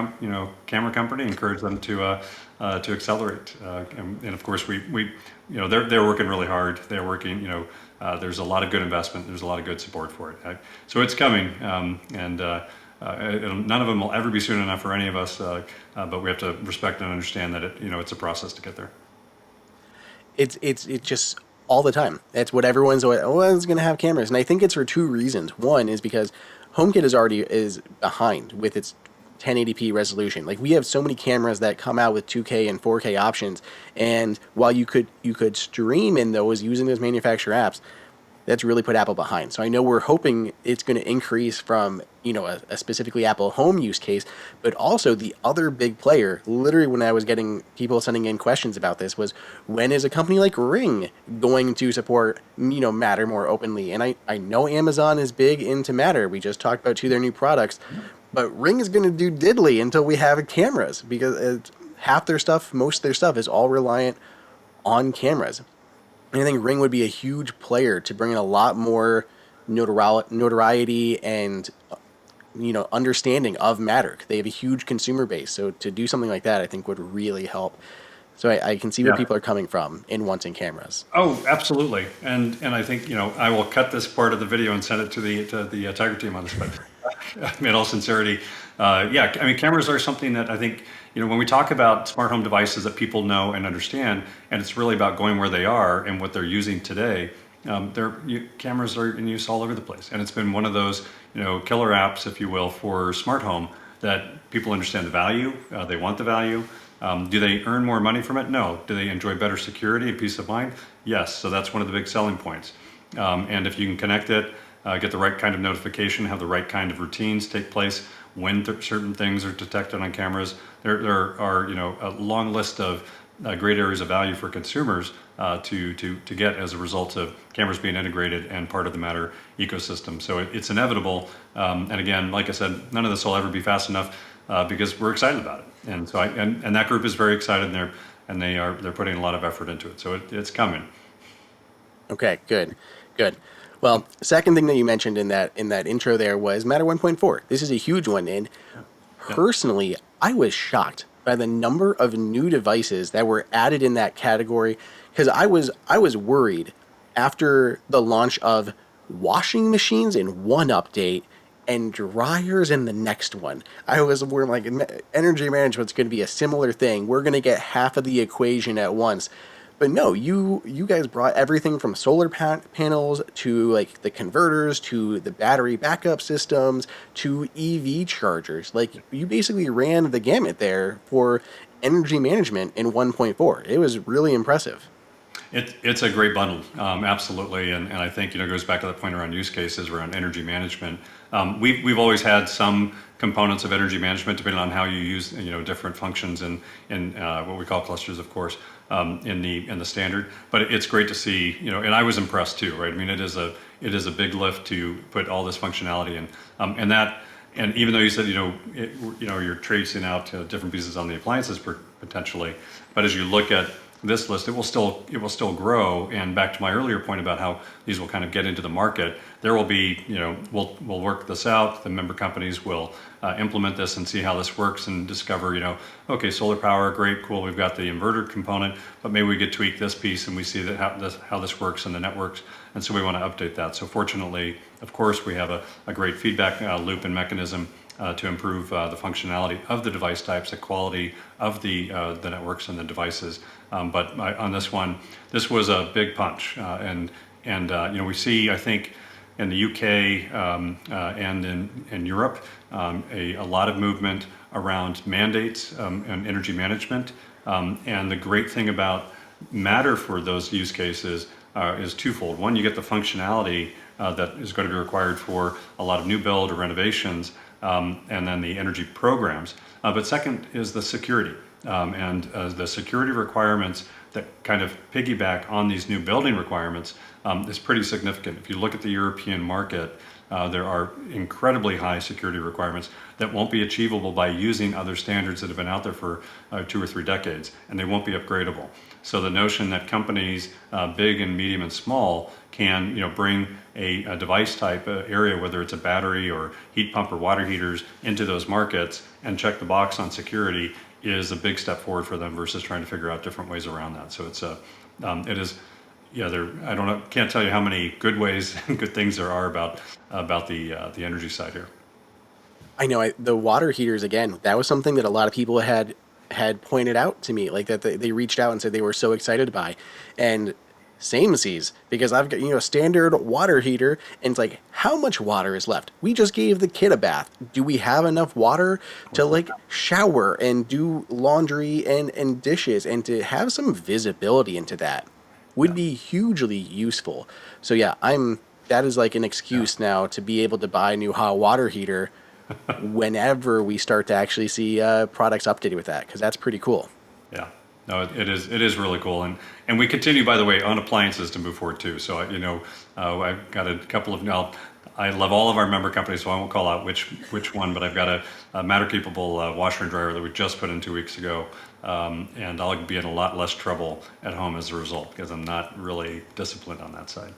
camera company, encourage them to accelerate. And of course they're working really hard. They're working. There's a lot of good investment. There's a lot of good support for it. So it's coming, and none of them will ever be soon enough for any of us. But we have to respect and understand that it's a process to get there. It's just all the time. That's what everyone's always going to have cameras. And I think it's for two reasons. One is because HomeKit is behind with its 1080p resolution. Like, we have so many cameras that come out with 2K and 4K options, and while you could stream in those using those manufacturer apps, that's really put Apple behind. So I know we're hoping it's going to increase from a specifically Apple Home use case, but also the other big player. Literally, when I was getting people sending in questions about this, was when is a company like Ring going to support Matter more openly? And I know Amazon is big into Matter. We just talked about two of their new products. But Ring is going to do diddly until we have cameras, because half their stuff, most of their stuff is all reliant on cameras. And I think Ring would be a huge player to bring in a lot more notoriety and understanding of Matter. They have a huge consumer base, so to do something like that, I think would really help. So I can see where people are coming from in wanting cameras. Oh, absolutely. And I think I will cut this part of the video and send it to the Tiger team on this. But in all sincerity, cameras are something that I think when we talk about smart home devices that people know and understand, and it's really about going where they are and what they're using today. Cameras are in use all over the place, and it's been one of those killer apps, if you will, for smart home that people understand the value. They want the value. Do they earn more money from it? No. Do they enjoy better security and peace of mind? Yes. So that's one of the big selling points. And if you can connect it, get the right kind of notification, have the right kind of routines take place when certain things are detected on cameras, there are a long list of great areas of value for consumers to get as a result of cameras being integrated and part of the Matter ecosystem. So it's inevitable. And again, like I said, none of this will ever be fast enough because we're excited about it. And so and that group is very excited, and they're putting a lot of effort into it. So it's coming. Okay, good. Well, second thing that you mentioned in that intro there was Matter 1.4. This is a huge one, and personally, I was shocked by the number of new devices that were added in that category, because I was worried after the launch of washing machines in one update and dryers in the next one. We're like, energy management's going to be a similar thing. We're going to get half of the equation at once. But no, you guys brought everything from solar panels to like the converters to the battery backup systems to EV chargers. Like you basically ran the gamut there for energy management in 1.4. It was really impressive. It's a great bundle, absolutely, and I think it goes back to that point around use cases around energy management. We've always had some components of energy management depending on how you use different functions in what we call clusters, of course, in the standard. But it's great to see, and I was impressed too, right? I mean, it is a big lift to put all this functionality in, and even though you said you're tracing out different pieces on the appliances potentially, but as you look at this list, it will still grow. And back to my earlier point about how these will kind of get into the market, there will be, we'll work this out. The member companies will implement this and see how this works and discover, okay, solar power, great, cool. We've got the inverter component, but maybe we could tweak this piece and we see that how this works in the networks. And so we want to update that. So fortunately, of course, we have a great feedback loop and mechanism to improve the functionality of the device types, the quality of the networks and the devices. But on this one, this was a big punch, and we see, I think, in the UK and in Europe, a lot of movement around mandates and energy management. And the great thing about Matter for those use cases is twofold. One, you get the functionality that is going to be required for a lot of new build or renovations, and then the energy programs. But second is the security. And the security requirements that kind of piggyback on these new building requirements is pretty significant. If you look at the European market, there are incredibly high security requirements that won't be achievable by using other standards that have been out there for 2 or 3 decades, and they won't be upgradable. So the notion that companies, big and medium and small, can bring a device type area, whether it's a battery or heat pump or water heaters, into those markets and check the box on security is a big step forward for them versus trying to figure out different ways around that. So it is. Yeah, I don't know, can't tell you how many good ways and good things there are about the energy side here. I know the water heaters, again, that was something that a lot of people had pointed out to me, like that they reached out and said they were so excited by. And samesies, because I've got a standard water heater, and it's like, how much water is left? We just gave the kid a bath. Do we have enough water to like shower and do laundry and dishes, and to have some visibility into that would be hugely useful. So yeah, that is like an excuse now to be able to buy a new hot water heater whenever we start to actually see products updated with that, because that's pretty cool. Yeah, no, it is really cool, and we continue, by the way, on appliances to move forward too. So I've got a couple of now. I love all of our member companies, so I won't call out which one, but I've got a Matter capable washer and dryer that we just put in 2 weeks ago, and I'll be in a lot less trouble at home as a result because I'm not really disciplined on that side.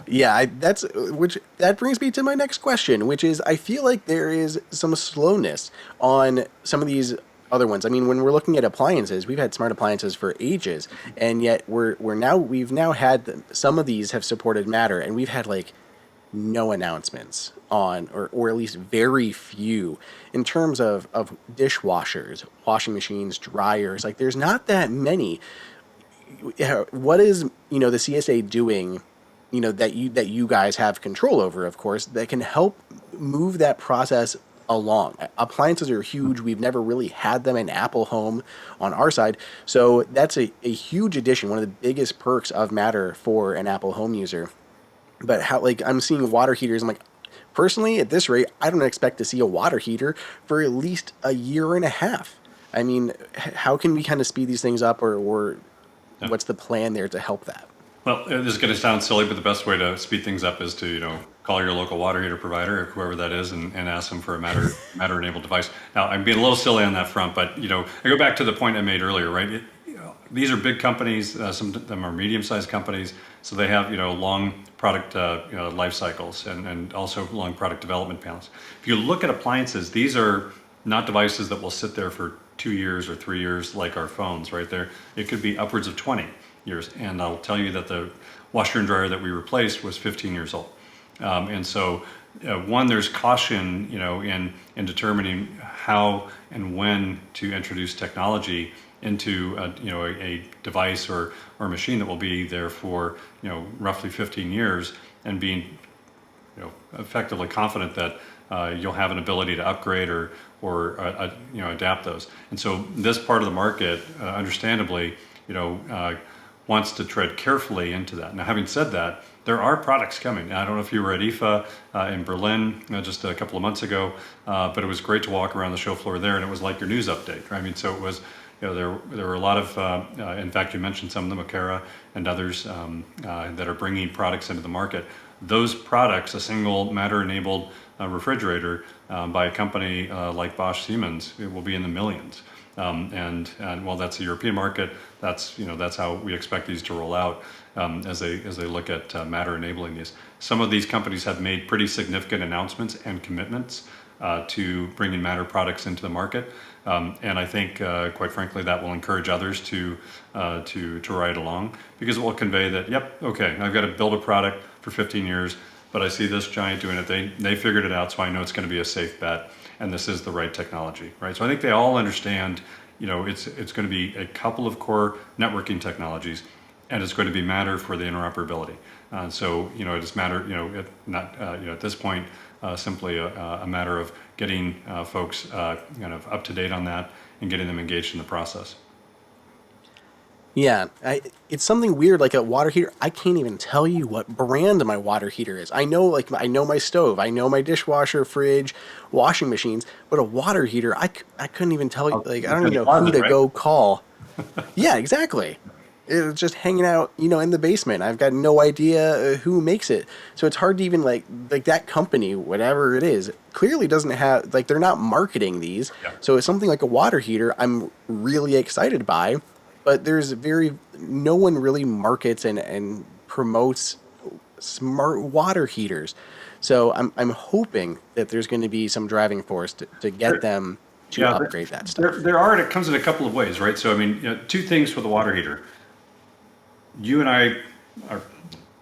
Yeah, that brings me to my next question, which is I feel like there is some slowness on some of these other ones. I mean, when we're looking at appliances, we've had smart appliances for ages, and yet we've now had some of these have supported Matter, and we've had like no announcements on, or at least very few in terms of dishwashers, washing machines, dryers. Like there's not that many. What is the CSA doing? That you guys have control over, of course, that can help move that process along. Appliances are huge. We've never really had them in Apple Home on our side. So that's a huge addition, one of the biggest perks of Matter for an Apple Home user. But I'm seeing water heaters. I'm like, personally, at this rate, I don't expect to see a water heater for at least a year and a half. I mean, how can we kind of speed these things up, or what's the plan there to help that? Well, this is going to sound silly, but the best way to speed things up is to, call your local water heater provider, or whoever that is, and ask them for a Matter-enabled device. Now, I'm being a little silly on that front, but, I go back to the point I made earlier, right? These are big companies. Some of them are medium-sized companies, so they have, long product, life cycles and also long product development panels. If you look at appliances, these are not devices that will sit there for 2 years or 3 years like our phones, right? It could be upwards of 20 years. And I'll tell you that the washer and dryer that we replaced was 15 years old. And so, one, there's caution, in determining how and when to introduce technology into a device or machine that will be there for roughly 15 years, and being effectively confident that you'll have an ability to upgrade or adapt those. And so this part of the market, understandably, wants to tread carefully into that. Now, having said that, there are products coming. I don't know if you were at IFA in Berlin just a couple of months ago, but it was great to walk around the show floor there, and it was like your news update. Right? I mean, so it was. There were a lot of. In fact, you mentioned some of them, Aqara and others that are bringing products into the market. Those products, a single matter-enabled refrigerator by a company like Bosch Siemens, it will be in the millions. And while that's a European market, that's how we expect these to roll out as they look at matter enabling these. Some of these companies have made pretty significant announcements and commitments to bringing matter products into the market, and I think, quite frankly, that will encourage others to ride along, because it will convey that, yep, okay, I've got to build a product for 15 years, but I see this giant doing it. They figured it out, so I know it's going to be a safe bet, and this is the right technology, right? So I think they all understand, it's going to be a couple of core networking technologies, and it's going to be matter for the interoperability. So it is matter, at this point, simply a matter of getting folks kind of up to date on that and getting them engaged in the process. Yeah, it's something weird, like a water heater. I can't even tell you what brand my water heater is. I know my stove, I know my dishwasher, fridge, washing machines, but a water heater, I couldn't even tell you. Like, I don't even know who to go call. Yeah, exactly. It's just hanging out, in the basement. I've got no idea who makes it. So it's hard to even like that company, whatever it is, clearly doesn't have, they're not marketing these. Yeah. So it's something like a water heater I'm really excited by, but no one really markets and promotes smart water heaters. So I'm hoping that there's going to be some driving force to get them to upgrade that stuff. There are, and it comes in a couple of ways, right? So I mean, two things with the water heater. You and I are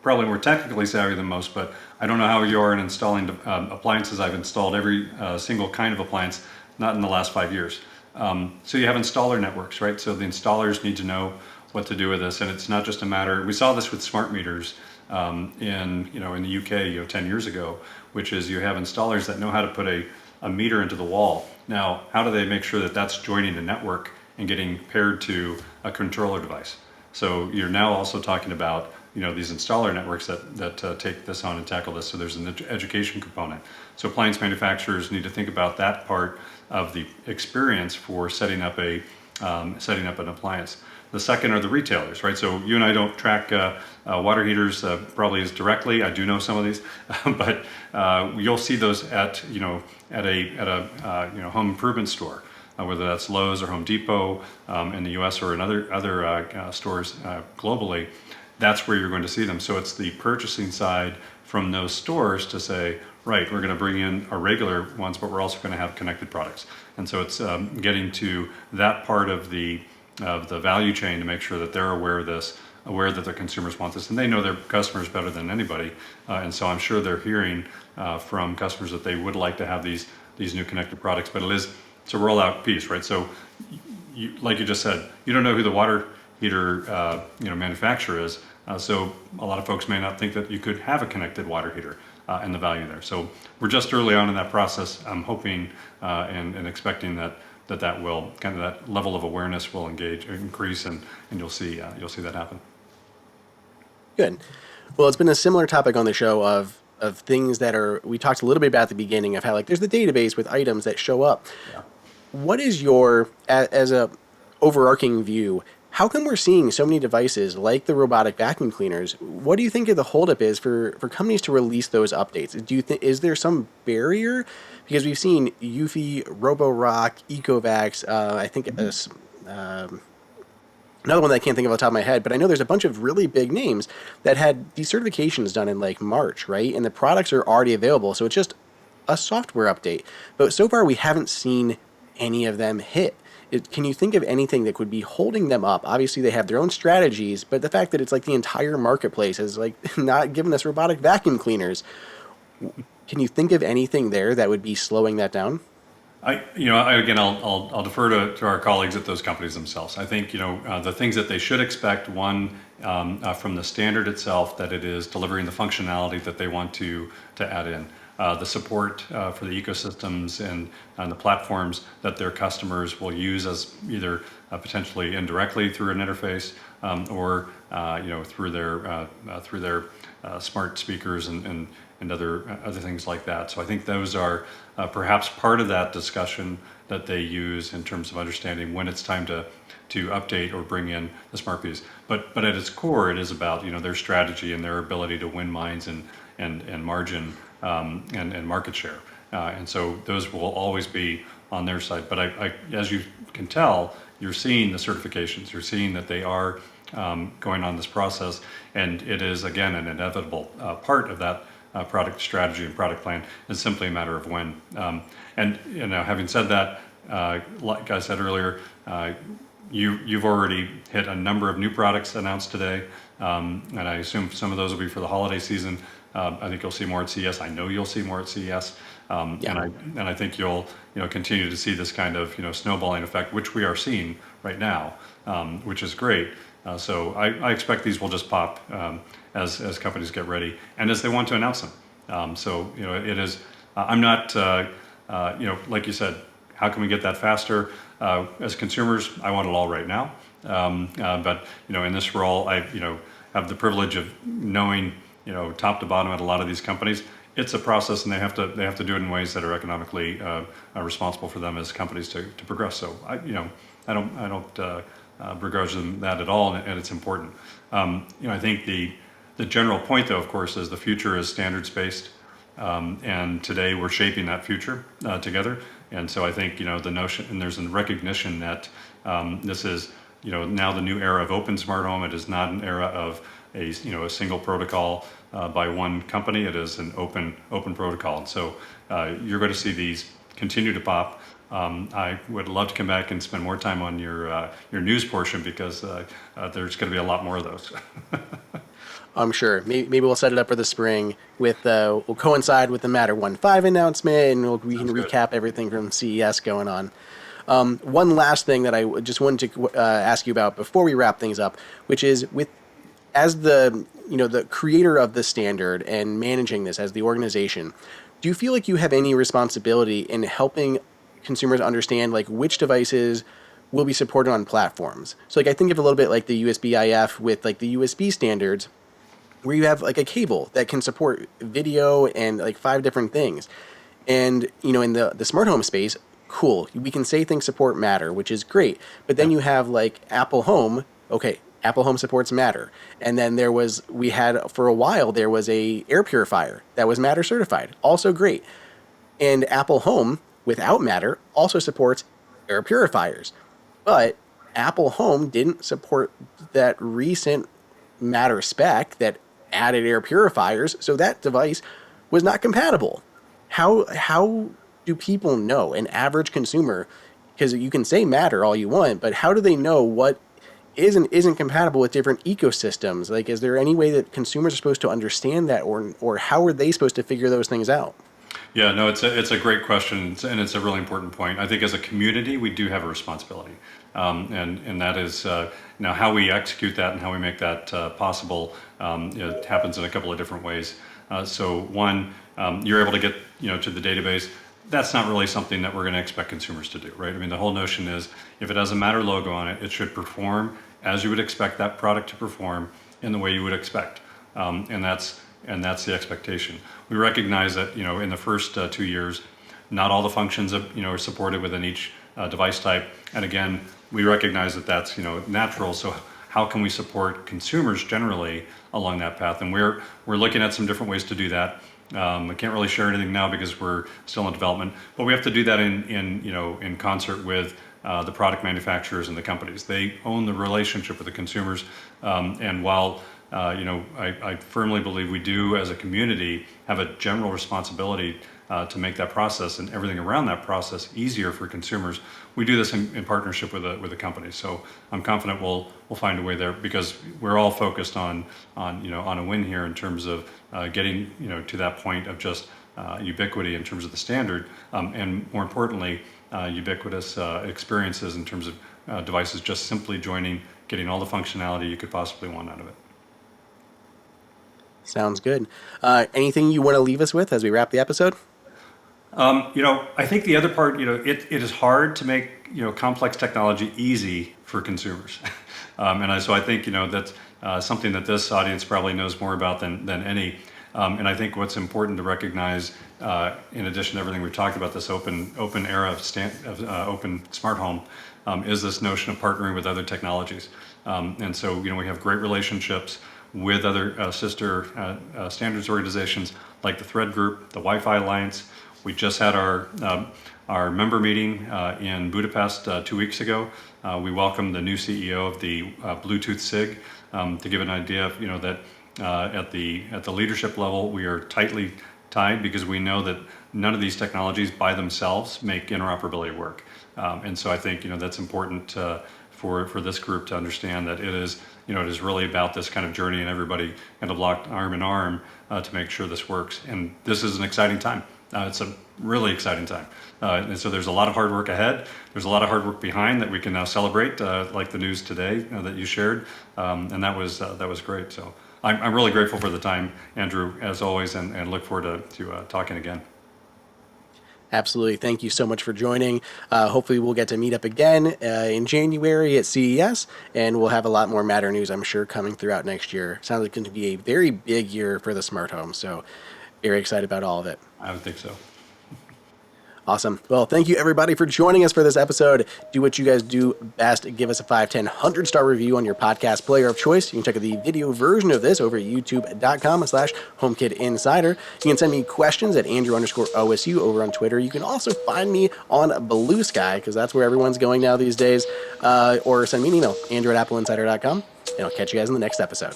probably more technically savvy than most, but I don't know how you are in installing appliances. I've installed every single kind of appliance, not in the last 5 years. So you have installer networks, right? So the installers need to know what to do with this, and it's not just a matter. We saw this with smart meters in the UK 10 years ago, which is you have installers that know how to put a meter into the wall. Now, how do they make sure that that's joining the network and getting paired to a controller device? So you're now also talking about these installer networks that take this on and tackle this. So there's an education component. So appliance manufacturers need to think about that part of the experience for setting up an appliance. The second are the retailers, right? So you and I don't track water heaters probably as directly. I do know some of these, but you'll see those at a home improvement store. Whether that's Lowe's or Home Depot in the U.S. or in other stores globally, that's where you're going to see them. So it's the purchasing side from those stores to say, right, we're going to bring in our regular ones, but we're also going to have connected products. And so it's getting to that part of the value chain to make sure that they're aware of this, aware that their consumers want this, and they know their customers better than anybody. And so I'm sure they're hearing from customers that they would like to have these new connected products, but it's a rollout piece, right? So, like you just said, you don't know who the water heater manufacturer is, so a lot of folks may not think that you could have a connected water heater and the value there. So we're just early on in that process. I'm hoping and expecting that will kind of that level of awareness will increase, and you'll see that happen. Good. Well, it's been a similar topic on the show of things that we talked a little bit about at the beginning of how there's the database with items that show up. Yeah. What is your, as a overarching view, how come we're seeing so many devices like the robotic vacuum cleaners? What do you think the holdup is for companies to release those updates? Do you think, is there some barrier? Because we've seen Eufy, Roborock, Ecovacs, I think another one that I can't think of off the top of my head, but I know there's a bunch of really big names that had these certifications done in March, right? And the products are already available, so it's just a software update. But so far we haven't seen any of them hit. Can you think of anything that could be holding them up? Obviously they have their own strategies, but the fact that it's the entire marketplace is not giving us robotic vacuum cleaners. Can you think of anything there that would be slowing that down? Again, I'll defer to our colleagues at those companies themselves. I think, the things that they should expect, one, from the standard itself, that it is delivering the functionality that they want to add in. The support for the ecosystems and the platforms that their customers will use as either potentially indirectly through an interface or through their smart speakers and other things like that. So I think those are perhaps part of that discussion that they use in terms of understanding when it's time to update or bring in the smart piece. But at its core, it is about their strategy and their ability to win minds and margin and market share. And so those will always be on their side. But as you can tell, you're seeing the certifications. You're seeing that they are going on this process, and it is again an inevitable part of that product strategy and product plan. It's simply a matter of when. And having said that, like I said earlier, you've already hit a number of new products announced today, and I assume some of those will be for the holiday season. I think you'll see more at CES. I know you'll see more at CES, Yeah. and I think you'll continue to see this kind of snowballing effect, which we are seeing right now, which is great. So I expect these will just pop as companies get ready and as they want to announce them. So it is. I'm not. Like you said, how can we get that faster? As consumers, I want it all right now. But in this role, I have the privilege of knowing top to bottom at a lot of these companies. It's a process, and they have to do it in ways that are economically responsible for them as companies to progress. So I don't begrudge them that at all, and it's important. I think the general point, though, of course, is the future is standards based, and today we're shaping that future together. And so I think the notion, and there's a recognition that this is now the new era of open smart home. It is not an era of a single protocol by one company. It is an open protocol. And so you're going to see these continue to pop. I would love to come back and spend more time on your news portion, because there's going to be a lot more of those. I'm sure. Maybe we'll set it up for the spring with we'll coincide with the Matter 1.5 announcement, and we can Sounds good. recap everything from CES going on. One last thing that I just wanted to ask you about before we wrap things up, which is as the the creator of the standard and managing this as the organization, do you feel like you have any responsibility in helping consumers understand which devices will be supported on platforms? So I think of a little bit like the USB IF with the USB standards, where you have a cable that can support video and 5 different things. And in the smart home space, cool, we can say things support Matter, which is great. But then you have Apple Home. Okay, Apple Home supports Matter. And then we had for a while there was a air purifier that was Matter certified, also great. And Apple Home without Matter also supports air purifiers. But Apple Home didn't support that recent Matter spec that added air purifiers, so that device was not compatible. How do people know, an average consumer, because you can say Matter all you want, but how do they know what is and isn't compatible with different ecosystems? Is there any way that consumers are supposed to understand that, or how are they supposed to figure those things out? Yeah, no, it's a great question, and it's a really important point. I think as a community, we do have a responsibility, and that is now how we execute that and how we make that possible. It happens in a couple of different ways. So one, you're able to get to the database. That's not really something that we're going to expect consumers to do, right? I mean, the whole notion is if it has a Matter logo on it, it should perform as you would expect that product to perform in the way you would expect, and that's the expectation. We recognize that in the first 2 years, not all the functions are supported within each device type, and again, we recognize that that's natural. So how can we support consumers generally along that path? And we're looking at some different ways to do that. I can't really share anything now because we're still in development, but we have to do that in concert with the product manufacturers and the companies. They own the relationship with the consumers, and while I firmly believe we do, as a community, have a general responsibility to make that process and everything around that process easier for consumers. We do this in partnership with a company, so I'm confident we'll find a way there, because we're all focused on a win here in terms of getting to that point of just ubiquity in terms of the standard, and more importantly, ubiquitous experiences in terms of devices just simply joining, getting all the functionality you could possibly want out of it. Sounds good. Anything you want to leave us with as we wrap the episode? I think the other part, it is hard to make, complex technology easy for consumers. So I think, that's something that this audience probably knows more about than any. And I think what's important to recognize, in addition to everything we've talked about, this open era of open smart home, is this notion of partnering with other technologies. And so, we have great relationships with other sister standards organizations like the Thread Group, the Wi-Fi Alliance. We just had our member meeting in Budapest 2 weeks ago. We welcomed the new CEO of the Bluetooth SIG, to give an idea of, that at the leadership level, we are tightly tied, because we know that none of these technologies by themselves make interoperability work. And so I think, that's important for this group to understand that it is really about this kind of journey, and everybody kind of locked arm in arm to make sure this works. And this is an exciting time. It's a really exciting time. And so there's a lot of hard work ahead. There's a lot of hard work behind that we can now celebrate, like the news today that you shared. And that was great. So I'm really grateful for the time, Andrew, as always, and look forward to talking again. Absolutely. Thank you so much for joining. Hopefully we'll get to meet up again in January at CES, and we'll have a lot more Matter news, I'm sure, coming throughout next year. Sounds like it's going to be a very big year for the smart home, so very excited about all of it. I would think so. Awesome. Well, thank you everybody for joining us for this episode. Do what you guys do best. Give us a 5, 10, 100-star review on your podcast player of choice. You can check out the video version of this over at youtube.com/HomeKit Insider. You can send me questions at Andrew_OSU over on Twitter. You can also find me on Blue Sky, because that's where everyone's going now these days. Or send me an email, Andrew@appleinsider.com. And I'll catch you guys in the next episode.